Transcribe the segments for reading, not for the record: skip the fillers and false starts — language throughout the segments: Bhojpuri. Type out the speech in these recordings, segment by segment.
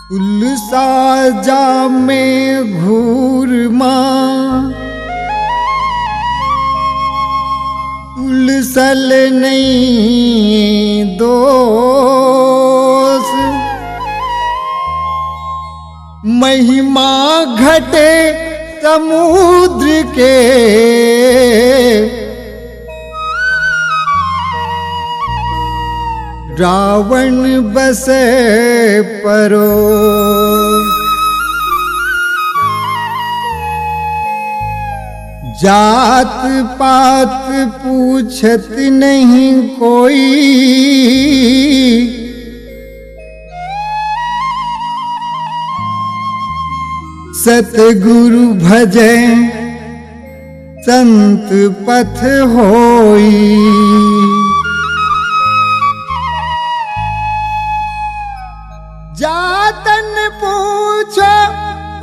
उलसाजा में घूरमा उलसल नहीं दोष। महिमा घटे समुद्र के रावण बसे परोस। जात पात पूछत नहीं कोई सतगुरु भजे संत पथ होई। जातन पूछो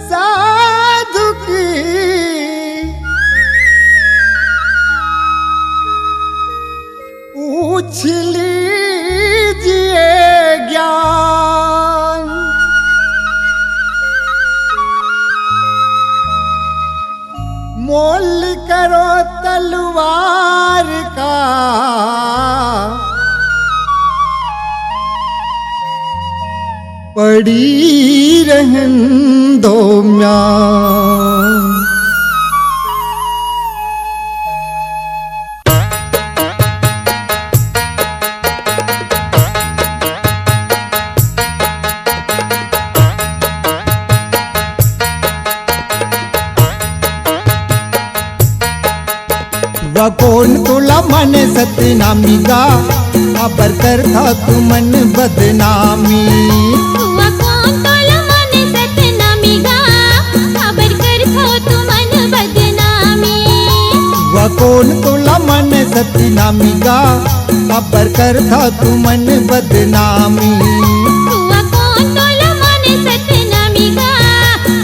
साधु की पूछ लीजिए ज्ञान। मोल करो तलवार का पड़ी रहन दो म्यान। वह कौन तुला मन सतनामी गा खबर कर था तू मन बदनामी। वह कौन तुला मन सतनामी गा खबर कर था तू मन बदनामी। वह कौन तुला मन सतनामी गा खबर कर था तू मन बदनामी। वह कौन तुला मन सतनामी गा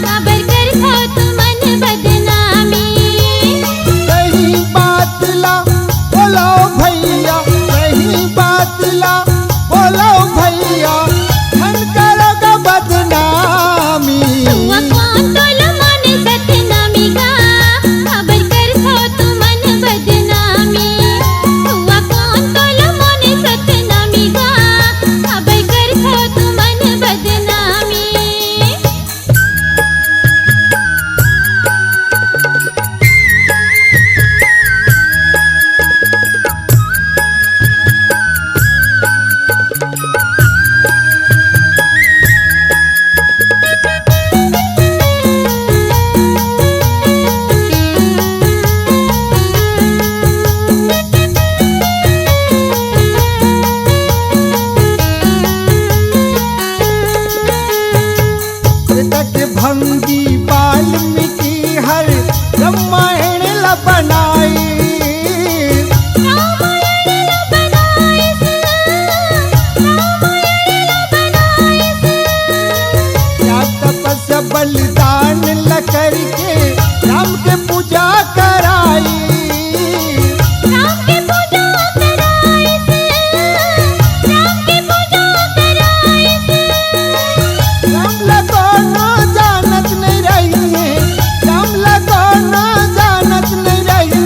खबर कर था तू मन बदनामी। सही बात ला बोलो भैया, सही बात ला बोलो भैया, धन करोगा बदनामी। वह कौन तुला मन सतनामी गा खबर कर था तू मन बदनामी। वह कौन तुला मन सतनामी गा खबर कर था तू मन बदनामी। तट भंगी वाल्मीकि हर रामायण ला बनाई। रामायण ला बनाइस, रामायण ला बनाइस। क्या तपस्या बलिदान ला करके राम के पूजा कराई। राम की पूजा कराइस, राम की पूजा कराइस। राम लगो ना जानत नहीं रही है, राम लगो ना जानत नहीं रही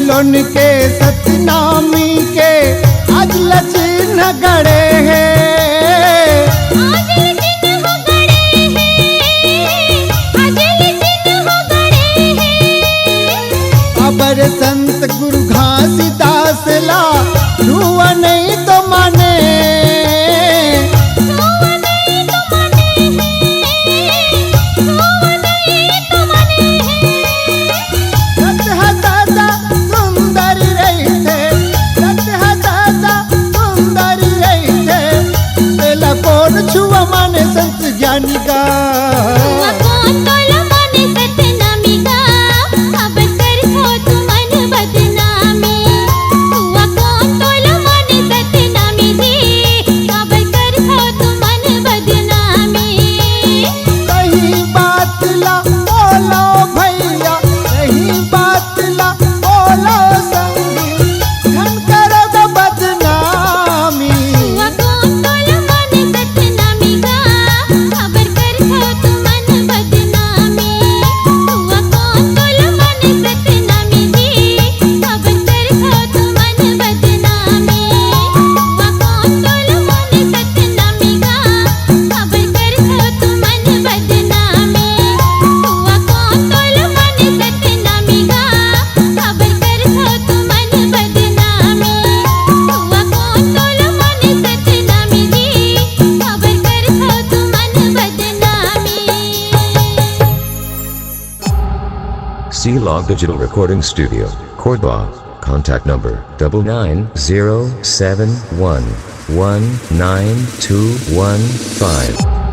दिलों के सतनामी के आज लचिन गड़े हैं। आज लचिन हो गड़े हैं, आज लचिन हो गड़े हैं। अबर संत गुरु घासीदास ला रुआ नहीं तो माने, रुआ नहीं तो माने हैं, रुआ नहीं तो माने हैं। रत्हा दादा सुंदर रहते, रत्हा दादा सुंदर रहते, तेला कौन छुआ माने संत ज्ञानी का। हुआ कौन तोला माने सतनामी का, खबर कर हो तू मन बदनामी। हुआ कौन तोला माने सतनामी जी, खबर कर हो तू मन बदनामी। सही बात ला बोलो भैया, सही बात ला बोलो संगी, धन करोगे बदनामी। हुआ कौन तोला माने सतनामी का, खबर कर हो तू मन बदनामी। हुआ कौन तोला माने सतनामी जी, खबर कर हो तू मन बदनामी। हुआ कौन तोला माने सतनामी का, खबर कर हो तू मन बदनामी। हुआ कौन तोला माने सतनामी का, खबर कर हो तू मन बदनामी। हुआ कौन तोला माने सतनामी जी, खबर कर हो तू मन बदनामी। C-Log Digital Recording Studio, Cordoba. Contact number 99071192115.